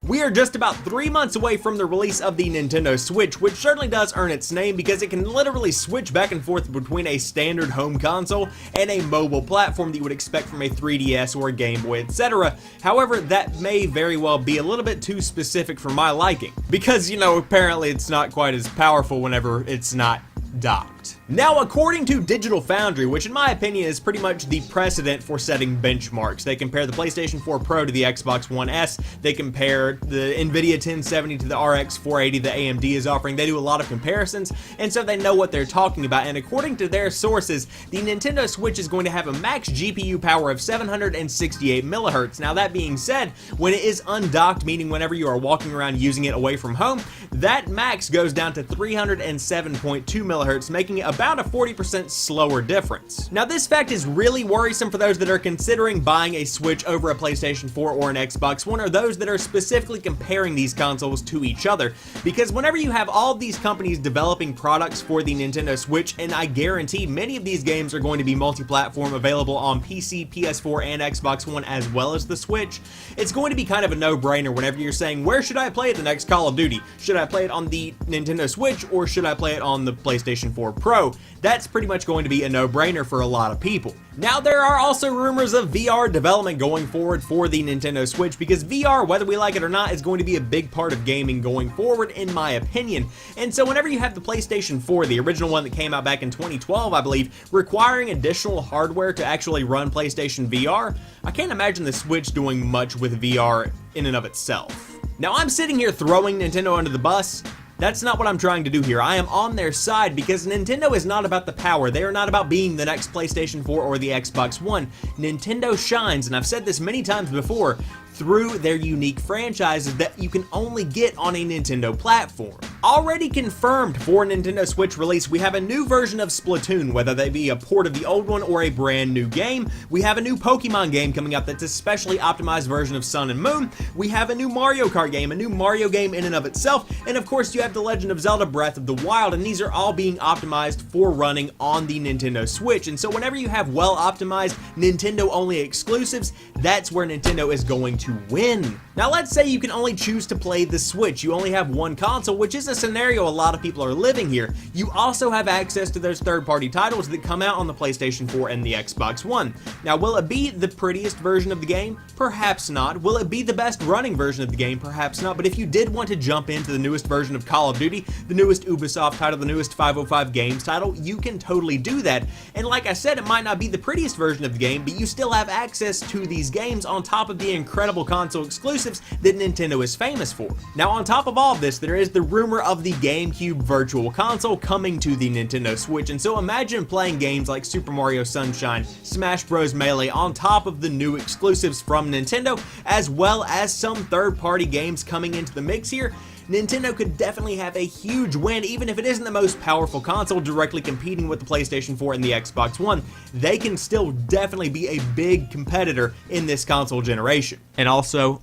We are just about 3 months away from the release of the Nintendo Switch, which certainly does earn its name because it can literally switch back and forth between a standard home console and a mobile platform that you would expect from a 3DS or a Game Boy, etc. However, that may very well be a little bit too specific for my liking, because, you know, apparently it's not quite as powerful whenever it's not docked. Now, according to Digital Foundry, which in my opinion is pretty much the precedent for setting benchmarks, they compare the PlayStation 4 Pro to the Xbox One S, they compare the Nvidia 1070 to the RX 480 that AMD is offering. They do a lot of comparisons, and so they know what they're talking about, and according to their sources, the Nintendo Switch is going to have a max GPU power of 768 MHz. Now, that being said, when it is undocked, meaning whenever you are walking around using it away from home, that max goes down to 307.2 MHz, making it about a 40% slower difference. Now, this fact is really worrisome for those that are considering buying a Switch over a PlayStation 4 or an Xbox One, or those that are specifically comparing these consoles to each other, because whenever you have all of these companies developing products for the Nintendo Switch, and I guarantee many of these games are going to be multi-platform, available on PC, PS4, and Xbox One as well as the Switch, it's going to be kind of a no-brainer whenever you're saying, where should I play the next Call of Duty? Should I play it on the Nintendo Switch, or should I play it on the PlayStation 4 Pro? That's pretty much going to be a no-brainer for a lot of people. Now, there are also rumors of VR development going forward for the Nintendo Switch, because VR, whether we like it or not, is going to be a big part of gaming going forward, in my opinion. And so whenever you have the PlayStation 4, the original one that came out back in 2012, I believe, requiring additional hardware to actually run PlayStation VR, I can't imagine the Switch doing much with VR in and of itself. Now, I'm sitting here throwing Nintendo under the bus. That's not what I'm trying to do here. I am on their side because Nintendo is not about the power. They are not about being the next PlayStation 4 or the Xbox One. Nintendo shines, and I've said this many times before, through their unique franchises that you can only get on a Nintendo platform. Already confirmed for Nintendo Switch release, we have a new version of Splatoon, whether they be a port of the old one or a brand new game. We have a new Pokemon game coming out that's a specially optimized version of Sun and Moon. We have a new Mario Kart game, a new Mario game in and of itself, and of course you have The Legend of Zelda Breath of the Wild, and these are all being optimized for running on the Nintendo Switch. And so whenever you have well optimized Nintendo only exclusives, that's where Nintendo is going to win. Now, let's say you can only choose to play the Switch. You only have one console, which is a scenario a lot of people are living here. You also have access to those third-party titles that come out on the PlayStation 4 and the Xbox One. Now, will it be the prettiest version of the game? Perhaps not. Will it be the best running version of the game? Perhaps not. But if you did want to jump into the newest version of Call of Duty, the newest Ubisoft title, the newest 505 Games title, you can totally do that. And like I said, it might not be the prettiest version of the game, but you still have access to these games on top of the incredible console exclusives that Nintendo is famous for. Now, on top of all of this, there is the rumor of the GameCube Virtual Console coming to the Nintendo Switch, and so imagine playing games like Super Mario Sunshine, Smash Bros. Melee on top of the new exclusives from Nintendo, as well as some third-party games coming into the mix here. Nintendo could definitely have a huge win, even if it isn't the most powerful console directly competing with the PlayStation 4 and the Xbox One. They can still definitely be a big competitor in this console generation. And also,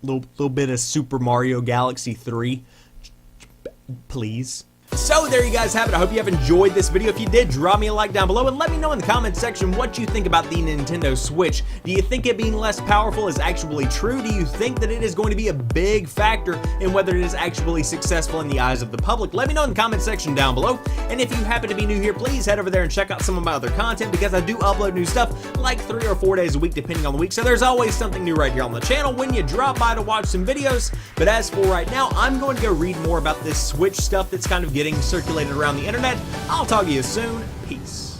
a little bit of Super Mario Galaxy 3, please. So there you guys have it. I hope you have enjoyed this video. If you did, drop me a like down below and let me know in the comments section what you think about the Nintendo Switch. Do you think it being less powerful is actually true? Do you think that it is going to be a big factor in whether it is actually successful in the eyes of the public? Let me know in the comments section down below. And if you happen to be new here, please head over there and check out some of my other content, because I do upload new stuff like 3 or 4 days a week depending on the week. So there's always something new right here on the channel when you drop by to watch some videos. But as for right now, I'm going to go read more about this Switch stuff that's kind of getting circulated around the internet. I'll talk to you soon. Peace.